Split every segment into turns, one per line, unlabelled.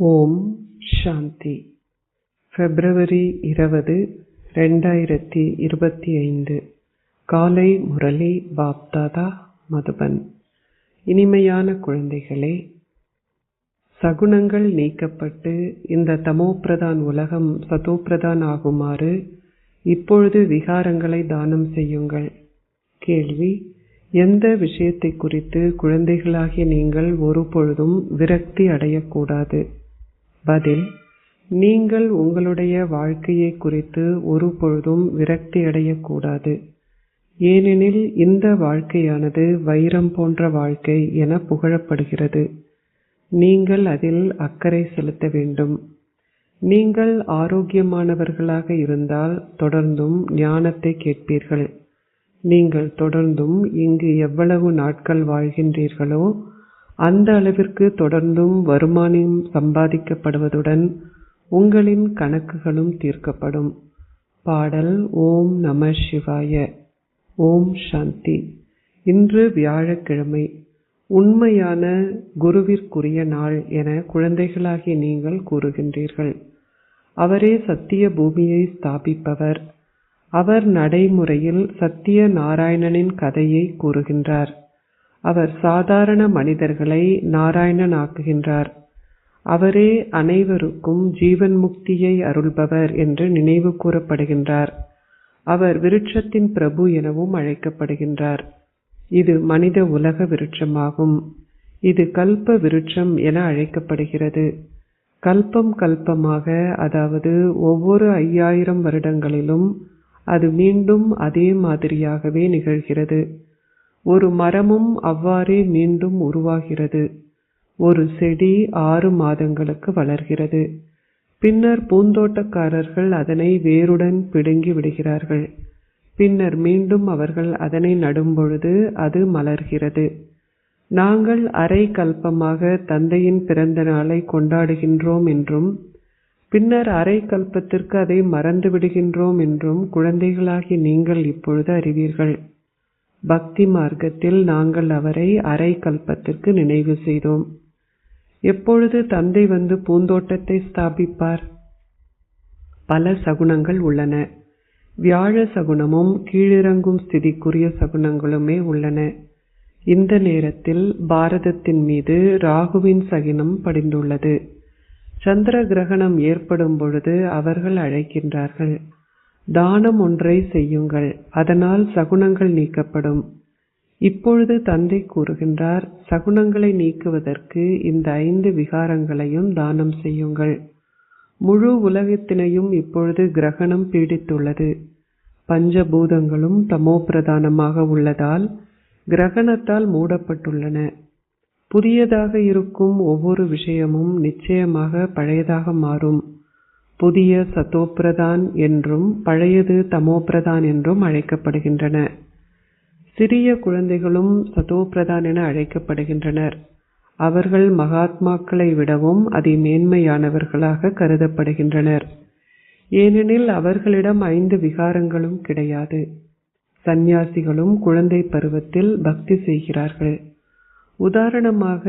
ஓம் சாந்தி. February 20, 2025. காலை முரளி பாப்தாதா, மதுபன். இனிமையான குழந்தைகளே, சகுனங்கள் நீக்கப்பட்டு இந்த தமோபிரதான் உலகம் சதோபிரதான் ஆகுமாறு இப்பொழுது விகாரங்களை தானம் செய்யுங்கள். கேள்வி: எந்த விஷயத்தை குறித்து குழந்தைகளாகிய நீங்கள் ஒரு பொழுதும் விரக்தி அடையக்கூடாது? பதில்: நீங்கள் உங்களுடைய வாழ்க்கையை குறித்து ஒரு பொழுதும் விரக்தி அடையக்கூடாது. ஏனெனில் இந்த வாழ்க்கையானது வைரம் போன்ற வாழ்க்கை என புகழப்படுகிறது. நீங்கள் அதில் அக்கறை செலுத்த வேண்டும். நீங்கள் ஆரோக்கியமானவர்களாக இருந்தால் தொடர்ந்தும் ஞானத்தை கேட்பீர்கள். நீங்கள் தொடர்ந்தும் இங்கு எவ்வளவு நாட்கள் வாழ்கின்றீர்களோ அந்த அளவிற்கு தொடர்ந்தும் வருமானம் சம்பாதிக்கப்படுவதுடன் உங்களின் கணக்குகளும் தீர்க்கப்படும். பாடல்: ஓம் நம சிவாய. ஓம் சாந்தி. இன்று வியாழக்கிழமை, உண்மையான குருவிற்குரிய நாள் என குழந்தைகளாகிய நீங்கள் கூறுகின்றீர்கள். அவரே சத்திய பூமியை ஸ்தாபிப்பவர். அவர் நடைமுறையில் சத்திய நாராயணனின் கதையை கூறுகின்றார். அவர் சாதாரண மனிதர்களை நாராயணன் ஆக்குகின்றார். அவரே அனைவருக்கும் ஜீவன் முக்தியை அருள்பவர் என்று நினைவு கூறப்படுகின்றார். அவர் விருட்சத்தின் பிரபு எனவும் அழைக்கப்படுகின்றார். இது மனித உலக விருட்சமாகும். இது கல்ப விருட்சம் என அழைக்கப்படுகிறது. கல்பம் கல்பமாக, அதாவது ஒவ்வொரு 5000 வருடங்களிலும் அது மீண்டும் அதே மாதிரியாகவே நிகழ்கிறது. ஒரு மரமும் அவ்வாறே மீண்டும் உருவாகிறது. ஒரு செடி 6 மாதங்களுக்கு வளர்கிறது. பின்னர் பூந்தோட்டக்காரர்கள் அதனை வேருடன் பிடுங்கி விடுகிறார்கள். பின்னர் மீண்டும் அவர்கள் அதனை நடும்பொழுது அது மலர்கிறது. நாங்கள் அரை கல்பமாக தந்தையின் பிறந்த நாளை கொண்டாடுகின்றோம் என்றும் பின்னர் அரை கல்பத்திற்கு அதை மறந்து விடுகின்றோம் என்றும் குழந்தைகளாகி நீங்கள் இப்பொழுது அறிவீர்கள். பக்தி மார்க்கத்தில் நாங்கள் அவரை அரை கல்பத்திற்கு நினைவு செய்தோம். எப்பொழுது தந்தை வந்து பூந்தோட்டத்தை ஸ்தாபிப்பார்? பல சகுனங்கள் உள்ளன. வியாழ சகுனமும் கீழிறங்கும் ஸ்திதிக்குரிய சகுனங்களுமே உள்ளன. இந்த நேரத்தில் பாரதத்தின் மீது ராகுவின் சகினம் படிந்துள்ளது. சந்திர கிரகணம் ஏற்படும் பொழுது அவர்கள் அழைக்கின்றார்கள், தானம் ஒன்றை செய்யுங்கள், அதனால் சகுனங்கள் நீக்கப்படும். இப்பொழுது தந்தை கூறுகின்றார், சகுனங்களை நீக்குவதற்கு இந்த 5 விகாரங்களையும் தானம் செய்யுங்கள். முழு உலகத்தினையும் இப்பொழுது கிரகணம் பீடித்துள்ளது. பஞ்சபூதங்களும் தமோபிரதானமாக உள்ளதால் கிரகணத்தால் மூடப்பட்டுள்ளன. புதியதாக இருக்கும் ஒவ்வொரு விஷயமும் நிச்சயமாக பழையதாக மாறும். புதிய சதோபிரதான் என்றும் பழையது தமோபிரதான் என்றும் அழைக்கப்படுகின்றன. சிறிய குழந்தைகளும் சதோபிரதான் என அழைக்கப்படுகின்றனர். அவர்கள் மகாத்மாக்களை விடவும் அதிமேன்மையானவர்களாக கருதப்படுகின்றனர். ஏனெனில் அவர்களிடம் 5 விகாரங்களும் கிடையாது. சந்நியாசிகளும் குழந்தை பருவத்தில் பக்தி செய்கிறார்கள். உதாரணமாக,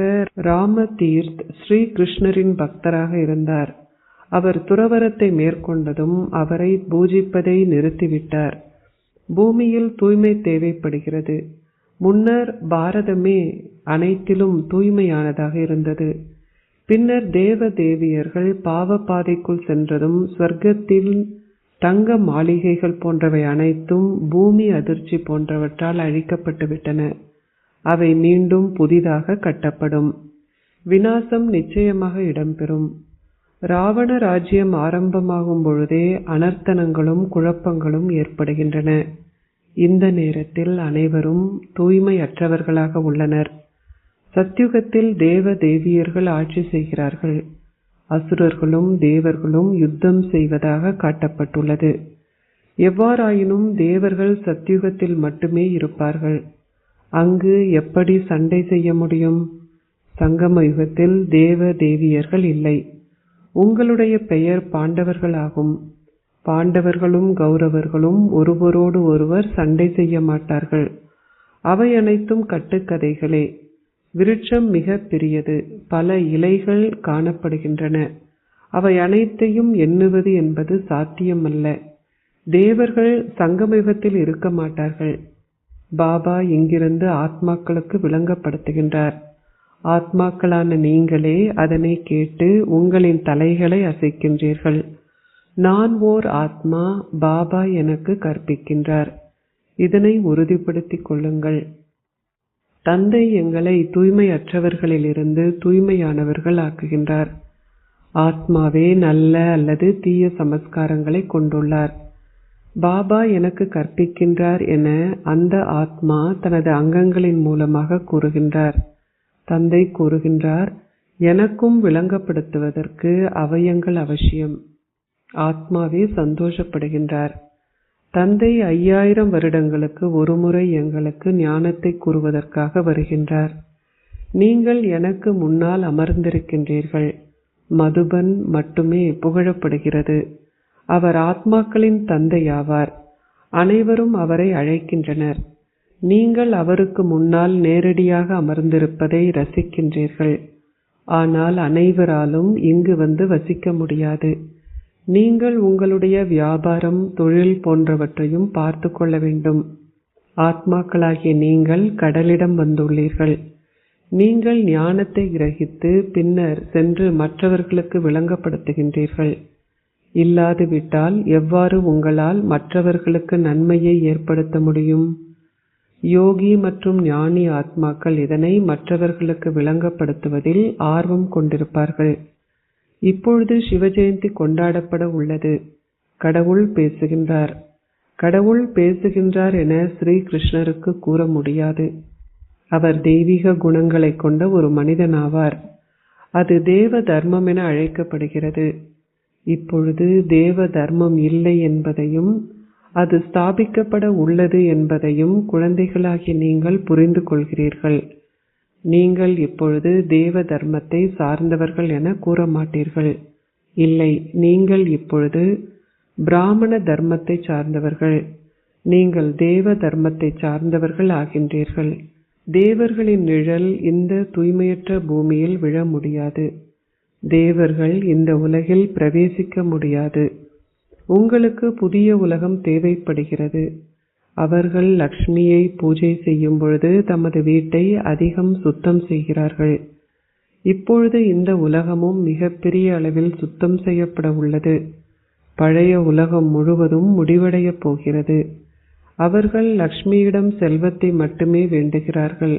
ராம தீர்த் ஸ்ரீ கிருஷ்ணரின் பக்தராக இருந்தார். அவர் துறவரத்தை மேற்கொண்டதும் அவரை பூஜிப்பதை நிறுத்திவிட்டார். பூமியில் தூய்மை தேவைப்படுகிறது. முன்னர் பாரதமே அனைத்திலும் தூய்மையானதாக இருந்தது. பின்னர் தேவ தேவியர்கள் பாவ பாதைக்குள் சென்றதும் ஸ்வர்க்கத்தில் தங்க மாளிகைகள் போன்றவை அனைத்தும் பூமி அதிர்ச்சி போன்றவற்றால் அழிக்கப்பட்டு விட்டன. அவை மீண்டும் புதிதாக கட்டப்படும். விநாசம் நிச்சயமாக இடம்பெறும். ராவண ராஜ்யம் ஆரம்பமாகும் பொழுதே அனர்த்தனங்களும் குழப்பங்களும் ஏற்படுகின்றன. இந்த நேரத்தில் அனைவரும் தூய்மையற்றவர்களாக உள்ளனர். சத்யுகத்தில் தேவ தேவியர்கள் ஆட்சி செய்கிறார்கள். அசுரர்களும் தேவர்களும் யுத்தம் செய்வதாக காட்டப்பட்டுள்ளது. எவ்வாறாயினும் தேவர்கள் சத்யுகத்தில் மட்டுமே இருப்பார்கள். அங்கு எப்படி சண்டை செய்ய முடியும்? சங்கம யுகத்தில் தேவ தேவியர்கள் இல்லை. உங்களுடைய பெயர் பாண்டவர்கள் ஆகும். பாண்டவர்களும் கௌரவர்களும் ஒருவரோடு ஒருவர் சண்டை செய்ய மாட்டார்கள். அவை அனைத்தும் கட்டுக்கதைகளே. விருட்சம் மிக பெரியது, பல இலைகள் காணப்படுகின்றன. அவை அனைத்தையும் எண்ணுவது என்பது சாத்தியமல்ல. தேவர்கள் சங்கமயுகத்தில் இருக்க மாட்டார்கள். பாபா இங்கிருந்து ஆத்மாக்களுக்கு விளங்கப்படுத்துகின்றார். ஆத்மாக்களான நீங்களே அதனை கேட்டு உங்களின் தலைகளை அசைக்கின்றீர்கள். நான் ஓர் ஆத்மா, பாபா எனக்கு கற்பிக்கின்றார். இதனை உறுதிப்படுத்திக் கொள்ளுங்கள். தந்தை எங்களை தூய்மையற்றவர்களிலிருந்து தூய்மையானவர்கள் ஆக்குகின்றார். ஆத்மாவே நல்ல அல்லது தீய சமஸ்காரங்களை கொண்டுள்ளார். பாபா எனக்கு கற்பிக்கின்றார் என அந்த ஆத்மா தனது அங்கங்களின் மூலமாக கூறுகின்றார். தந்தை கூறுகின்றார், எனக்கும் விளங்கப்படுத்துவதற்கு அவயங்கள் அவசியம். ஆத்மாவே சந்தோஷப்படுகின்றார். தந்தை 5000 வருடங்களுக்கு ஒருமுறை எங்களுக்கு ஞானத்தை கூறுவதற்காக வருகின்றார். நீங்கள் எனக்கு முன்னால் அமர்ந்திருக்கின்றீர்கள். மதுபன் மட்டுமே புகழப்படுகிறது. அவர் ஆத்மாக்களின் தந்தையாவார். அனைவரும் அவரை அழைக்கின்றனர். நீங்கள் அவருக்கு முன்னால் நேரடியாக அமர்ந்திருப்பதை ரசிக்கின்றீர்கள். ஆனால் அனைவராலும் இங்கு வந்து வசிக்க முடியாது. நீங்கள் உங்களுடைய வியாபாரம், தொழில் போன்றவற்றையும் பார்த்து கொள்ள வேண்டும். ஆத்மாக்களாகிய நீங்கள் கடலிடம் வந்துள்ளீர்கள். நீங்கள் ஞானத்தை கிரகித்து பின்னர் சென்று மற்றவர்களுக்கு விளங்கப்படுத்துகின்றீர்கள். இல்லாதுவிட்டால் எவ்வாறு உங்களால் மற்றவர்களுக்கு நன்மையை ஏற்படுத்த முடியும்? யோகி மற்றும் ஞானி ஆத்மாக்கள் இதனை மற்றவர்களுக்கு விளங்கப்படுத்துவதில் ஆர்வம் கொண்டிருப்பார்கள். இப்பொழுது சிவஜெயந்தி கொண்டாடப்பட உள்ளது. கடவுள் பேசுகின்றார். கடவுள் பேசுகின்றார் என ஸ்ரீ கிருஷ்ணருக்கு கூற முடியாது. அவர் தெய்வீக குணங்களை கொண்ட ஒரு மனிதனாவார். அது தேவ தர்மம் என அழைக்கப்படுகிறது. இப்பொழுது தேவ தர்மம் இல்லை என்பதையும் அது ஸ்தாபிக்கப்பட உள்ளது என்பதையும் குழந்தைகளாகிய நீங்கள் புரிந்து கொள்கிறீர்கள். நீங்கள் இப்பொழுது தேவ தர்மத்தை சார்ந்தவர்கள் என கூற மாட்டீர்கள். இல்லை, நீங்கள் இப்பொழுது பிராமண தர்மத்தை சார்ந்தவர்கள். நீங்கள் தேவ தர்மத்தை சார்ந்தவர்கள் ஆகின்றீர்கள். தேவர்களின் நிழல் இந்த தூய்மையற்ற பூமியில் விழ முடியாது. தேவர்கள் இந்த உலகில் பிரவேசிக்க முடியாது. உங்களுக்கு புதிய உலகம் தேவைப்படுகிறது. அவர்கள் லக்ஷ்மியை பூஜை செய்யும் பொழுது தமது வீட்டை அதிகம் சுத்தம் செய்கிறார்கள். இப்பொழுது இந்த உலகமும் மிகப்பெரிய அளவில் சுத்தம் செய்யப்பட உள்ளது. பழைய உலகம் முழுவதும் முடிவடையப் போகிறது. அவர்கள் லக்ஷ்மியிடம் செல்வத்தை மட்டுமே வேண்டுகிறார்கள்.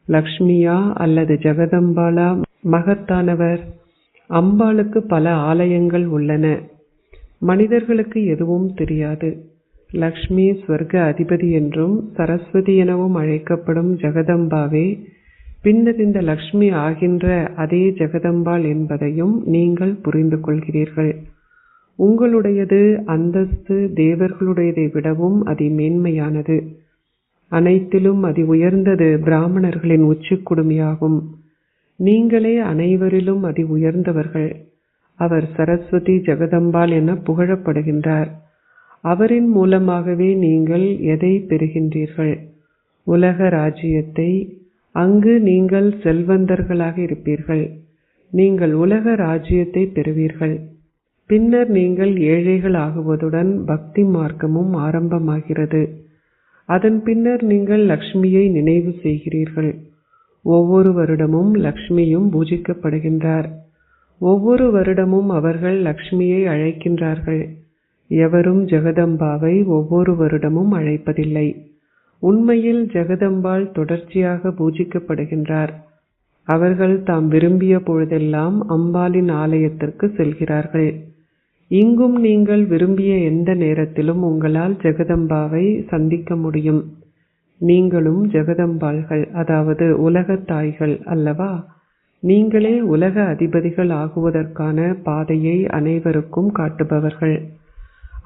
லக்ஷ்மியா அல்லது ஜெகதம்பாலா மகத்தானவர்? அம்பாளுக்கு பல ஆலயங்கள் உள்ளன. மனிதர்களுக்கு எதுவும் தெரியாது. லக்ஷ்மி ஸ்வர்க அதிபதி என்றும் சரஸ்வதி எனவும் அழைக்கப்படும் ஜெகதம்பாவே பின்னர் இந்த லக்ஷ்மி ஆகின்ற அதே ஜெகதம்பாள் என்பதையும் நீங்கள் புரிந்து கொள்கிறீர்கள். உங்களுடையது அந்தஸ்து தேவர்களுடையதை விடவும் அதிமேன்மையானது. அனைத்திலும் அதி உயர்ந்தது பிராமணர்களின் உச்சிக்குடுமியாகும். நீங்களே அனைவரிலும் அதி உயர்ந்தவர்கள். அவர் சரஸ்வதி ஜெகதம்பாள் என புகழப்படுகின்றார். அவரின் மூலமாகவே நீங்கள் எதை பெறுகின்றீர்கள்? உலக ராஜ்யத்தை. அங்கு நீங்கள் செல்வந்தர்களாக இருப்பீர்கள். நீங்கள் உலக ராஜ்யத்தை பெறுவீர்கள். பின்னர் நீங்கள் ஏழைகள் ஆகுவதுடன் பக்தி மார்க்கமும் ஆரம்பமாகிறது. அதன் பின்னர் நீங்கள் லக்ஷ்மியை நினைவு செய்கிறீர்கள். ஒவ்வொரு வருடமும் லக்ஷ்மியும் பூஜிக்கப்படுகின்றார். ஒவ்வொரு வருடமும் அவர்கள் லக்ஷ்மியை அழைக்கின்றார்கள். எவரும் ஜெகதம்பாவை ஒவ்வொரு வருடமும் அழைப்பதில்லை. உண்மையில் ஜெகதம்பாள் தொடர்ச்சியாக பூஜிக்கப்படுகின்றார். அவர்கள் தாம் விரும்பிய பொழுதெல்லாம் அம்பாளின் ஆலயத்திற்கு செல்கிறார்கள். இங்கும் நீங்கள் விரும்பிய எந்த நேரத்திலும் உங்களால் ஜெகதம்பாவை சந்திக்க முடியும். நீங்களும் ஜெகதம்பாள்கள், அதாவது உலகத் தாய்கள் அல்லவா? நீங்களே உலக அதிபதிகள் ஆகுவதற்கான பாதையை அனைவருக்கும் காட்டுபவர்கள்.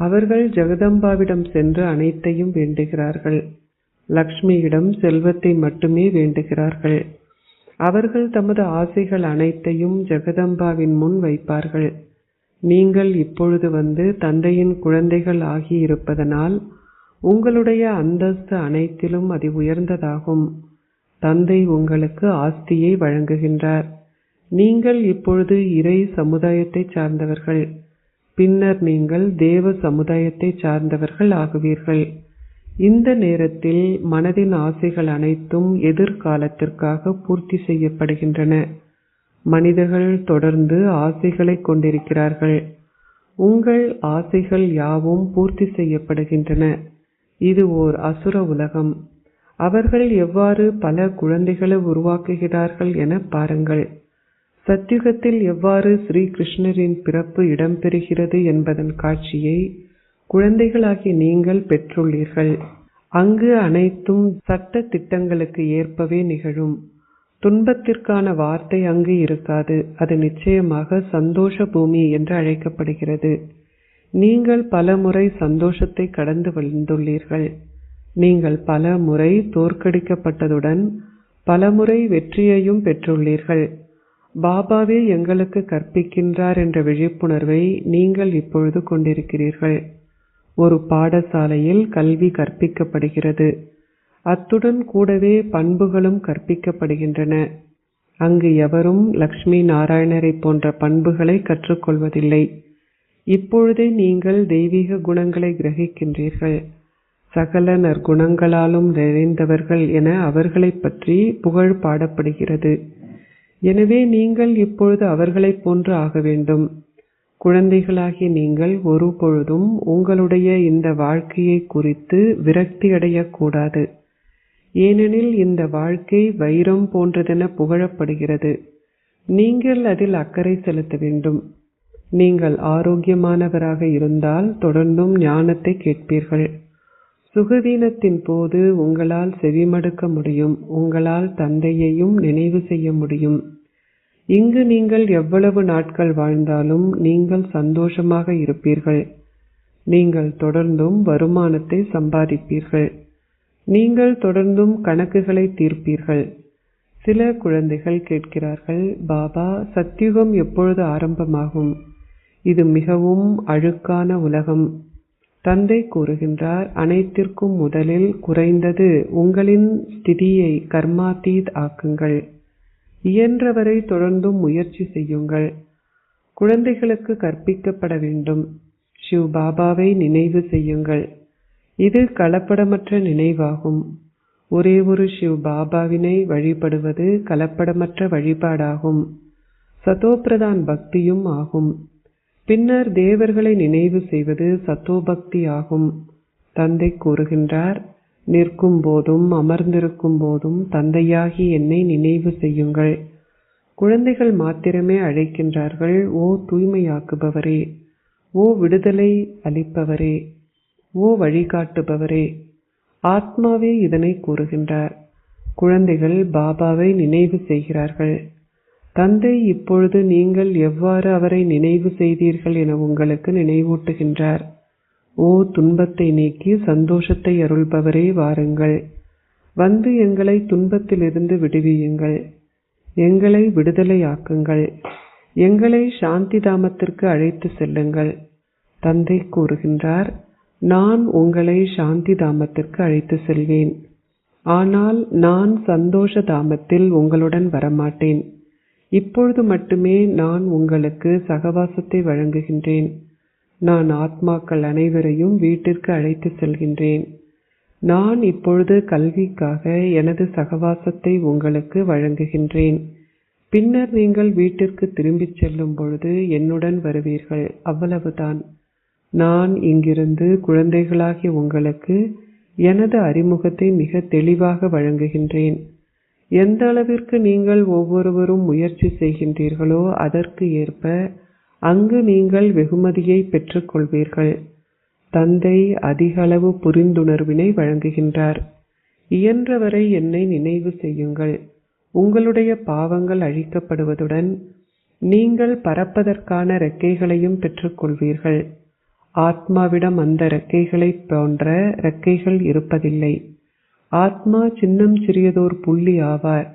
அவர்கள் ஜெகதம்பாவிடம் சென்று அனைத்தையும் வேண்டுகிறார்கள். லக்ஷ்மியிடம் செல்வத்தை மட்டுமே வேண்டுகிறார்கள். அவர்கள் தமது ஆசைகள் அனைத்தையும் ஜெகதம்பாவின் முன் வைப்பார்கள். நீங்கள் இப்பொழுது வந்து தந்தையின் குழந்தைகள் ஆகியிருப்பதனால் உங்களுடைய அந்தஸ்து அனைத்திலும் அதி உயர்ந்ததாகும். தந்தை உங்களுக்கு ஆஸ்தியை வழங்குகின்றார். நீங்கள் இப்பொழுது இறை சமுதாயத்தை சார்ந்தவர்கள். பின்னர் நீங்கள் தேவ சமுதாயத்தை சார்ந்தவர்கள் ஆகுவீர்கள். இந்த நேரத்தில் மனதின் ஆசைகள் அனைத்தும் எதிர்காலத்திற்காக பூர்த்தி செய்யப்படுகின்றன. மனிதர்கள் தொடர்ந்து ஆசைகளை கொண்டிருக்கிறார்கள். உங்கள் ஆசைகள் யாவும் பூர்த்தி செய்யப்படுகின்றன. இது ஓர் அசுர உலகம். அவர்கள் எவ்வாறு பல குழந்தைகளை உருவாக்குகிறார்கள் என பாருங்கள். சத்யுகத்தில் எவ்வாறு ஸ்ரீ கிருஷ்ணரின் பிறப்பு இடம்பெறுகிறது என்பதன் காட்சியை குழந்தைகளாகி நீங்கள் பெற்றுள்ளீர்கள். அங்கு அனைத்தும் சட்ட திட்டங்களுக்கு ஏற்பவே நிகழும். துன்பத்திற்கான வார்த்தை அங்கு இருக்காது. அது நிச்சயமாக சந்தோஷ பூமி என்று அழைக்கப்படுகிறது. நீங்கள் பல முறை சந்தோஷத்தை கடந்து வந்துள்ளீர்கள். நீங்கள் பல முறை தோற்கடிக்கப்பட்டதுடன் பலமுறை வெற்றியையும் பெற்றுள்ளீர்கள். பாபாவே எங்களுக்கு கற்பிக்கின்றார் என்ற விழிப்புணர்வை நீங்கள் இப்பொழுது கொண்டிருக்கிறீர்கள். ஒரு பாடசாலையில் கல்வி கற்பிக்கப்படுகிறது. அத்துடன் கூடவே பண்புகளும் கற்பிக்கப்படுகின்றன. அங்கு எவரும் லக்ஷ்மி நாராயணரை போன்ற பண்புகளை கற்றுக்கொள்வதில்லை. இப்பொழுதே நீங்கள் தெய்வீக குணங்களை கிரகிக்கின்றீர்கள். சகல நற்குணங்களாலும் நிறைந்தவர்கள் என அவர்களை பற்றி புகழ் பாடப்படுகிறது. எனவே நீங்கள் இப்பொழுது அவர்களைப் போன்று ஆக வேண்டும். குழந்தைகளாகி நீங்கள் ஒருபொழுதும் உங்களுடைய இந்த வாழ்க்கையை குறித்து விரக்தி அடையக்கூடாது. ஏனெனில் இந்த வாழ்க்கை வைரம் போன்றதென புகழப்படுகிறது. நீங்கள் அதில் அக்கறை செலுத்த வேண்டும். நீங்கள் ஆரோக்கியமானவராக இருந்தால் தொடர்ந்தும் ஞானத்தை கேட்பீர்கள். சுகவீனத்தின் போது உங்களால் செவிமடுக்க முடியும். உங்களால் தந்தையையும் நினைவு செய்ய முடியும். இங்கு நீங்கள் எவ்வளவு நாட்கள் வாழ்ந்தாலும் நீங்கள் சந்தோஷமாக இருப்பீர்கள். நீங்கள் தொடர்ந்தும் வருமானத்தை சம்பாதிப்பீர்கள். நீங்கள் தொடர்ந்தும் கணக்குகளை தீர்ப்பீர்கள். சில குழந்தைகள் கேட்கிறார்கள், பாபா, சத்யுகம் எப்பொழுது ஆரம்பமாகும்? இது மிகவும் அழுக்கான உலகம். தந்தை கூறுகின்றார், அனைத்திற்கும் முதலில் குறைந்தது உங்களின் ஸ்திதியை கர்மாதீத் ஆக்குங்கள். இயன்றவரை தொடர்ந்தும் முயற்சி செய்யுங்கள். குழந்தைகளுக்கு கற்பிக்கப்பட வேண்டும். ஷிவ் பாபாவை நினைவு செய்யுங்கள். இது கலப்படமற்ற நினைவாகும். ஒரே ஒரு ஷிவ் பாபாவினை வழிபடுவது கலப்படமற்ற வழிபாடாகும். சதோபிரதான் பக்தியும் ஆகும். பின்னர் தேவர்களை நினைவு செய்வது சத்தோபக்தி ஆகும். தந்தை கூறுகின்றார், நிற்கும் போதும் அமர்ந்திருக்கும் போதும் தந்தையாகி என்னை நினைவு செய்யுங்கள். குழந்தைகள் மாத்திரமே அழைக்கின்றார்கள், ஓ தூய்மையாக்குபவரே, ஓ விடுதலை அளிப்பவரே, ஓ வழிகாட்டுபவரே. ஆத்மாவே இதனை கூறுகின்றார். குழந்தைகள் பாபாவை நினைவு செய்கிறார்கள். தந்தை இப்பொழுது நீங்கள் எவ்வாறு அவரை நினைவு செய்தீர்கள் என உங்களுக்கு நினைவூட்டுகின்றார். ஓ துன்பத்தை நீக்கி சந்தோஷத்தை அருள்பவரே, வாருங்கள். வந்து எங்களை துன்பத்திலிருந்து விடுவியுங்கள். எங்களை விடுதலையாக்குங்கள். எங்களை சாந்தி தாமத்திற்கு அழைத்து செல்லுங்கள். தந்தை கூறுகின்றார், நான் உங்களை சாந்தி தாமத்திற்கு அழைத்து செல்வேன். ஆனால் நான் சந்தோஷ தாமத்தில் உங்களுடன் வரமாட்டேன். இப்பொழுது மட்டுமே நான் உங்களுக்கு சகவாசத்தை வழங்குகின்றேன். நான் ஆத்மாக்கள் அனைவரையும் வீட்டிற்கு அழைத்து செல்கின்றேன். நான் இப்பொழுது கல்விக்காக எனது சகவாசத்தை உங்களுக்கு வழங்குகின்றேன். பின்னர் நீங்கள் வீட்டிற்கு திரும்பிச் செல்லும் பொழுது என்னுடன் வருவீர்கள். அவ்வளவுதான். நான் இங்கிருந்து குழந்தைகளாகிய உங்களுக்கு எனது அறிமுகத்தை மிக தெளிவாக வழங்குகின்றேன். எந்த அளவிற்கு நீங்கள் ஒவ்வொருவரும் முயற்சி செய்கின்றீர்களோ அதற்கு ஏற்ப அங்கு நீங்கள் வெகுமதியை பெற்றுக்கொள்வீர்கள். தந்தை அதிக அளவு புரிந்துணர்வினை வழங்குகின்றார். இயன்றவரை என்னை நினைவு செய்யுங்கள். உங்களுடைய பாவங்கள் அழிக்கப்படுவதுடன் நீங்கள் பறப்பதற்கான இறக்கைகளையும் பெற்றுக்கொள்வீர்கள். ஆத்மாவிடம் அந்த இறக்கைகளைப் போன்ற இறக்கைகள் இருப்பதில்லை. ஆத்மா சின்னம் சிறியதோர் புள்ளி ஆவார்.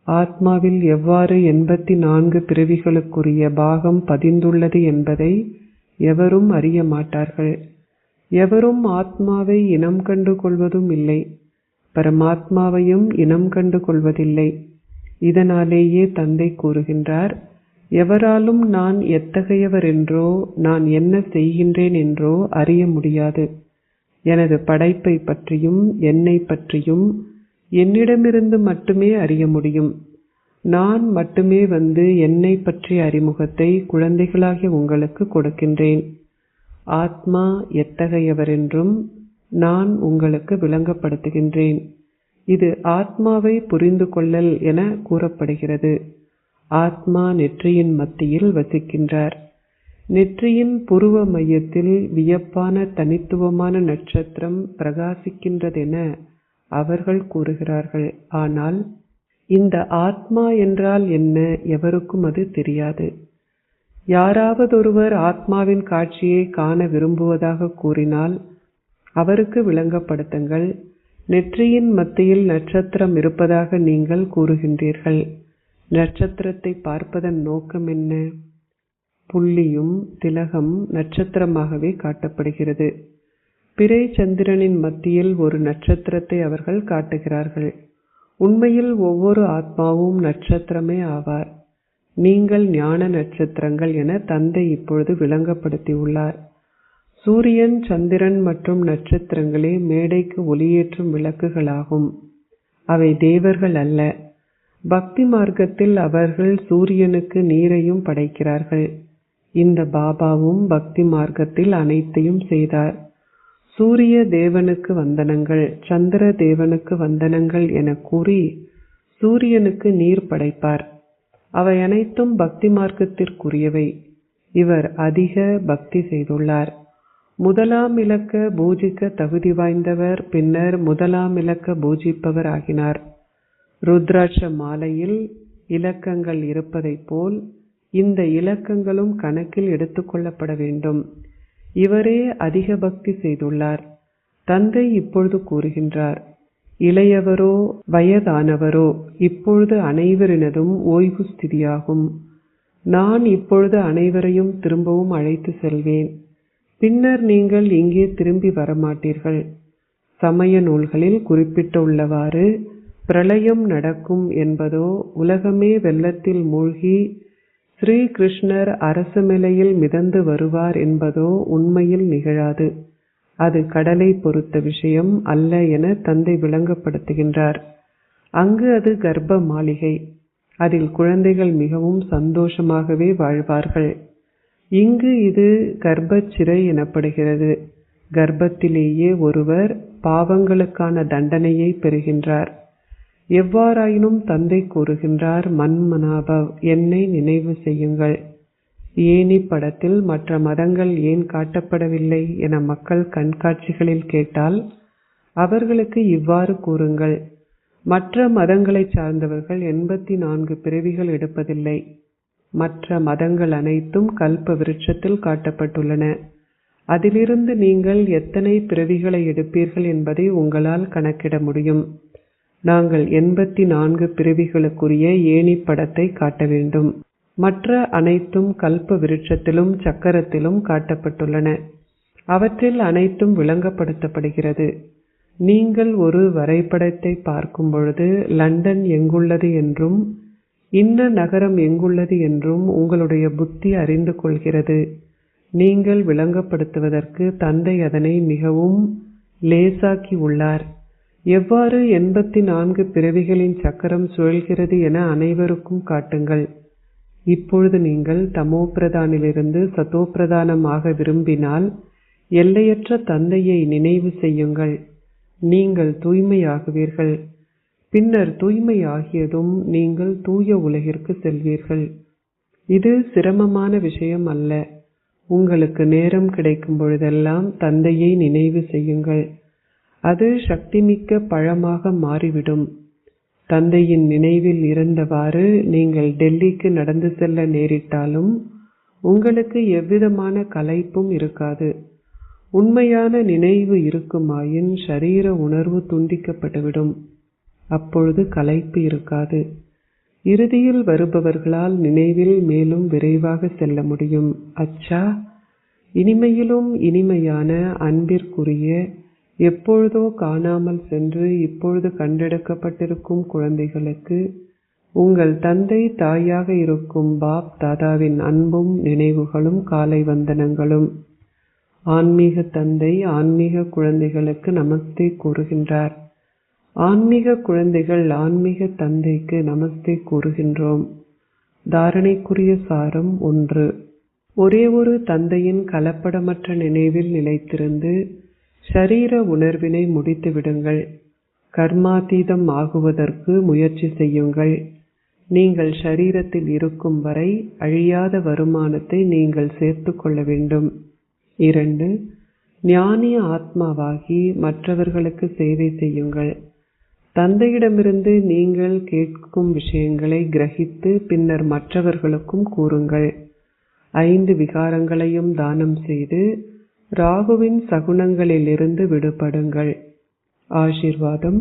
ஆத்மாவில் எவ்வாறு 84 பிறவிகளுக்குரிய பாகம் பதிந்துள்ளது என்பதை எவரும் அறிய மாட்டார்கள். எவரும் ஆத்மாவை இனம் கண்டு கொள்வதும் இல்லை. பரமாத்மாவையும் இனம் கண்டு கொள்வதில்லை. இதனாலேயே தந்தை கூறுகின்றார், எவராலும் நான் எத்தகையவர் என்றோ நான் என்ன செய்கின்றேன் என்றோ அறிய முடியாது. எனது படைப்பை பற்றியும் என்னை பற்றியும் என்னிடமிருந்து மட்டுமே அறிய முடியும். நான் மட்டுமே வந்து என்னை பற்றிய அறிமுகத்தை குழந்தைகளாகிய உங்களுக்கு கொடுக்கின்றேன். ஆத்மா எத்தகையவர் என்றும் நான் உங்களுக்கு விளங்கப்படுத்துகின்றேன். இது ஆத்மாவை புரிந்து கொள்ளல் என கூறப்படுகிறது. ஆத்மா நெற்றியின் மத்தியில் வசிக்கின்றார். நெற்றியின் புருவ மையத்தில் வியப்பான தனித்துவமான நட்சத்திரம் பிரகாசிக்கின்றதென அவர்கள் கூறுகிறார்கள். ஆனால் இந்த ஆத்மா என்றால் என்ன எவருக்கும் அது தெரியாது. யாராவதொருவர் ஆத்மாவின் காட்சியை காண விரும்புவதாக கூறினால் அவருக்கு விளங்கப்படுத்துங்கள். நெற்றியின் மத்தியில் நட்சத்திரம் இருப்பதாக நீங்கள் கூறுகின்றீர்கள். நட்சத்திரத்தை பார்ப்பதன் நோக்கம் என்ன? புள்ளியும் திலகம் நட்சத்திரமாகவே காட்டப்படுகிறது. பிறை சந்திரனின் மத்தியில் ஒரு நட்சத்திரத்தை அவர்கள் காட்டுகிறார்கள். உண்மையில் ஒவ்வொரு ஆத்மாவும் நட்சத்திரமே ஆவார். நீங்கள் ஞான நட்சத்திரங்கள் என தந்தை இப்பொழுது விளங்கப்படுத்தியுள்ளார். சூரியன், சந்திரன் மற்றும் நட்சத்திரங்களே மேடைக்கு ஒளியேற்றும் விளக்குகளாகும். அவை தேவர்கள் அல்ல. பக்தி மார்க்கத்தில் அவர்கள் சூரியனுக்கு நீரையும் படைக்கிறார்கள். இந்த பாபாவும் பக்தி மார்க்கத்தில் அனைத்தையும் செய்தார். சூரிய தேவனுக்கு வந்தனங்கள், சந்திர தேவனுக்கு வந்தனங்கள் என கூறி சூரியனுக்கு நீர் படைப்பார். அவை அனைத்தும் பக்தி மார்க்கத்திற்குரியவை. இவர் அதிக பக்தி செய்துள்ளார். முதலாம் இலக்க பூஜிக்க தகுதி வாய்ந்தவர் பின்னர் முதலாம் இலக்க பூஜிப்பவர் ஆகினார். ருத்ராட்ச மாலையில் இலக்கங்கள் இருப்பதைப் போல் இந்த இலக்கங்களும் கணக்கில் எடுத்துக்கொள்ளப்பட வேண்டும். இவரே அதிக பக்தி செய்துள்ளார். தந்தை இப்பொழுது கூறுகின்றார், இளையவரோ வயதானவரோ இப்பொழுது அனைவரினதும் ஓய்வு ஸ்திதியாகும். நான் இப்பொழுது அனைவரையும் திரும்பவும் அழைத்து செல்வேன். பின்னர் நீங்கள் இங்கே திரும்பி வரமாட்டீர்கள். சமய நூல்களில் குறிப்பிட்டுள்ளவாறு பிரளயம் நடக்கும் என்பதோ உலகமே வெள்ளத்தில் மூழ்கி ஸ்ரீ கிருஷ்ணர் அரசமலையில் மிதந்து வருவார் என்பதோ உண்மையில் நிகழாது. அது கடலை பொறுத்த விஷயம் அல்ல என தந்தை விளங்கப்படுத்துகின்றார். அங்கு அது கர்ப்ப மாளிகை. அதில் குழந்தைகள் மிகவும் சந்தோஷமாகவே வாழ்வார்கள். இங்கு இது கர்ப்பச் சிறை எனப்படுகிறது. கர்ப்பத்திலேயே ஒருவர் பாவங்களுக்கான தண்டனையை பெறுகின்றார். எவ்வாறாயினும் தந்தை கூறுகின்றார், மன்மனாபவ், என்னை நினைவு செய்யுங்கள். ஏனி படத்தில் மற்ற மதங்கள் ஏன் காட்டப்படவில்லை என மக்கள் கண்காட்சிகளில் கேட்டால் அவர்களுக்கு இவ்வாறு கூறுங்கள், மற்ற மதங்களை சார்ந்தவர்கள் 84 பிறவிகள் எடுப்பதில்லை. மற்ற மதங்கள் அனைத்தும் கல்ப விருட்சத்தில் காட்டப்பட்டுள்ளன. அதிலிருந்து நீங்கள் எத்தனை பிறவிகளை எடுப்பீர்கள் என்பதை உங்களால் கணக்கிட முடியும். நாங்கள் 84 பிறவிகளுக்குரிய ஏணி படத்தை காட்ட வேண்டும். மற்ற அனைத்தும் கல்ப விருட்சத்திலும் சக்கரத்திலும் காட்டப்பட்டுள்ளன. அவற்றில் அனைத்தும் விளங்கப்படுத்தப்படுகிறது. நீங்கள் ஒரு வரைபடத்தை பார்க்கும் பொழுது லண்டன் எங்குள்ளது என்றும் இன்ன நகரம் எங்குள்ளது என்றும் உங்களுடைய புத்தி அறிந்து கொள்கிறது. நீங்கள் விளங்கப்படுத்துவதற்கு தந்தை அதனை மிகவும் லேசாக்கி உள்ளார். எவ்வாறு 84 பிறவிகளின் சக்கரம் சுழல்கிறது என அனைவருக்கும் காட்டுங்கள். இப்பொழுது நீங்கள் தமோ பிரதானிலிருந்து சதோ பிரதானம் ஆக விரும்பினால் எல்லையற்ற தந்தையை நினைவு செய்யுங்கள். நீங்கள் தூய்மையாகுவீர்கள். பின்னர் தூய்மையாகியதும் நீங்கள் தூய உலகிற்கு செல்வீர்கள். இது சிரமமான விஷயம் அல்ல. உங்களுக்கு நேரம் கிடைக்கும் பொழுதெல்லாம் தந்தையை நினைவு செய்யுங்கள். அது சக்திமிக்க பழமாக மாறிவிடும். தந்தையின் நினைவில் இருந்தவாறு நீங்கள் டெல்லிக்கு நடந்து செல்ல நேரிட்டாலும் உங்களுக்கு எவ்விதமான களைப்பும் இருக்காது. உண்மையான நினைவு இருக்குமாயின் ஷரீர உணர்வு துண்டிக்கப்பட்டுவிடும். அப்பொழுது களைப்பு இருக்காது. இறுதியில் வருபவர்களால் நினைவில் மேலும் விரைவாக செல்ல முடியும். அச்சா, இனிமையிலும் இனிமையான அன்பிற்குரிய எப்பொழுதோ காணாமல் சென்று இப்பொழுது கண்டெடுக்கப்பட்டிருக்கும் குழந்தைகளுக்கு உங்கள் தந்தை தாயாக இருக்கும் பாப் தாதாவின் அன்பும் நினைவுகளும் காலை வந்தனங்களும். ஆன்மீக தந்தை ஆன்மீக குழந்தைகளுக்கு நமஸ்தே கூறுகின்றார். ஆன்மீக குழந்தைகள் ஆன்மீக தந்தைக்கு நமஸ்தே கூறுகின்றோம். தாரணைக்குரிய சாரம் 1. ஒரே ஒரு தந்தையின் கலப்படமற்ற நினைவில் நிலைத்திருந்து ஷரீர உணர்வினை முடித்து விடுங்கள். கர்மாதீதம் ஆகுவதற்கு முயற்சி செய்யுங்கள். நீங்கள் ஷரீரத்தில் இருக்கும் வரை அழியாத வருமானத்தை நீங்கள் சேர்த்து கொள்ள வேண்டும். 2. ஞானி ஆத்மாவாகி மற்றவர்களுக்கு சேவை செய்யுங்கள். தந்தையிடமிருந்து நீங்கள் கேட்கும் விஷயங்களை கிரகித்து பின்னர் மற்றவர்களுக்கும் கூறுங்கள். 5 விகாரங்களையும் தானம் செய்து ராகுவின் சகுனங்களிலிருந்து விடுபடுங்கள். ஆசீர்வாதம்.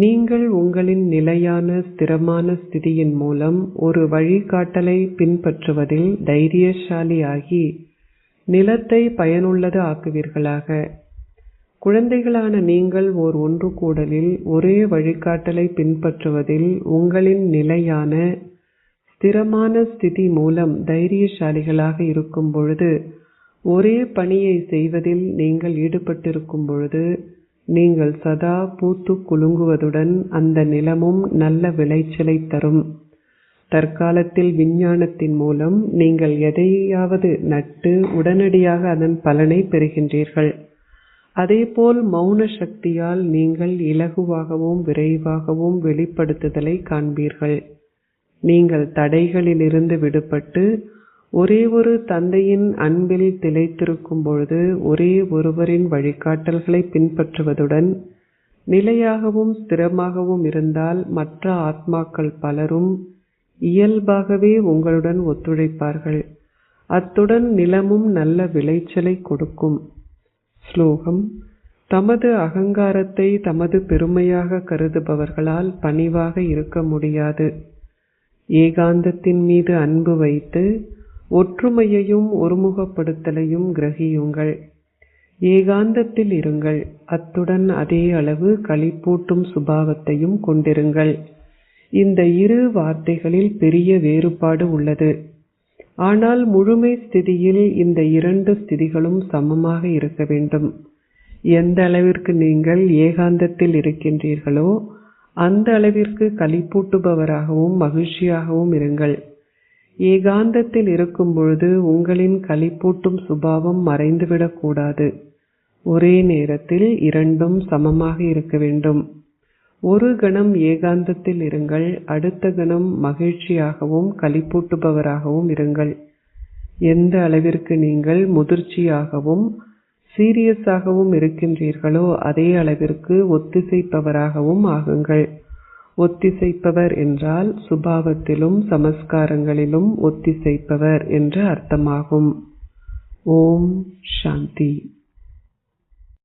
நீங்கள் உங்களின் நிலையான ஸ்திரமான ஸ்திதியின் மூலம் ஒரு வழிகாட்டலை பின்பற்றுவதில் தைரியசாலி ஆகி நிலத்தை பயனுள்ளது ஆக்குவீர்களாக. குழந்தைகளான நீங்கள் ஓர் ஒன்று கூடலில் ஒரே வழிகாட்டலை பின்பற்றுவதில் உங்களின் நிலையான ஸ்திரமான ஸ்திதி மூலம் தைரியசாலிகளாக இருக்கும் பொழுது, ஒரே பணியை செய்வதில் நீங்கள் ஈடுபட்டிருக்கும் பொழுது, நீங்கள் சதா பூத்து குலுங்குவதுடன் அந்த நிலமும் நல்ல விளைச்சலை தரும். தற்காலத்தில் விஞ்ஞானத்தின் மூலம் நீங்கள் எதையாவது நட்டு உடனடியாக அதன் பலனை பெறுகின்றீர்கள். அதேபோல் மௌன சக்தியால் நீங்கள் இலகுவாகவும் விரைவாகவும் வெளிப்படுத்துதலை காண்பீர்கள். நீங்கள் தடைகளிலிருந்து விடுபட்டு ஒரே ஒரு தந்தையின் அன்பில் திளைத்திருக்கும் பொழுது ஒரே ஒருவரின் வழிகாட்டல்களை பின்பற்றுவதுடன் நிலையாகவும் ஸ்திரமாகவும் இருந்தால் மற்ற ஆத்மாக்கள் பலரும் இயல்பாகவே உங்களுடன் ஒத்துழைப்பார்கள். அத்துடன் நிலமும் நல்ல விளைச்சலை கொடுக்கும். ஸ்லோகம். தமது அகங்காரத்தை தமது பெருமையாக கருதுபவர்களால் பணிவாக இருக்க முடியாது. ஏகாந்தத்தின் மீது அன்பு வைத்து ஒற்றுமையையும் ஒருமுகப்படுத்தலையும் கிரகியுங்கள். ஏகாந்தத்தில் இருங்கள். அத்துடன் அதே அளவு களிப்பூட்டும் சுபாவத்தையும் கொண்டிருங்கள். இந்த இரு வார்த்தைகளில் பெரிய வேறுபாடு உள்ளது. ஆனால் முழுமை ஸ்திதியில் இந்த 2 ஸ்திதிகளும் சமமாக இருக்க வேண்டும். எந்த அளவிற்கு நீங்கள் ஏகாந்தத்தில் இருக்கின்றீர்களோ அந்த அளவிற்கு களிப்பூட்டுபவராகவும் மகிழ்ச்சியாகவும் இருங்கள். ஏகாந்தத்தில் இருக்கும் பொழுது உங்களின் களிப்பூட்டும் சுபாவம் மறைந்துவிடக்கூடாது. ஒரே நேரத்தில் 2ம் சமமாக இருக்க வேண்டும். ஒரு கணம் ஏகாந்தத்தில் இருங்கள், அடுத்த கணம் மகிழ்ச்சியாகவும் களிப்பூட்டுபவராகவும் இருங்கள். எந்த அளவிற்கு நீங்கள் முதிர்ச்சியாகவும் சீரியஸாகவும் இருக்கின்றீர்களோ அதே அளவிற்கு ஒத்திசைப்பவராகவும் ஆகுங்கள். ஒத்திசைப்பவர் என்றால் சுபாவத்திலும் சமஸ்காரங்களிலும் ஒத்திசைப்பவர் என்று அர்த்தமாகும். ஓம் சாந்தி.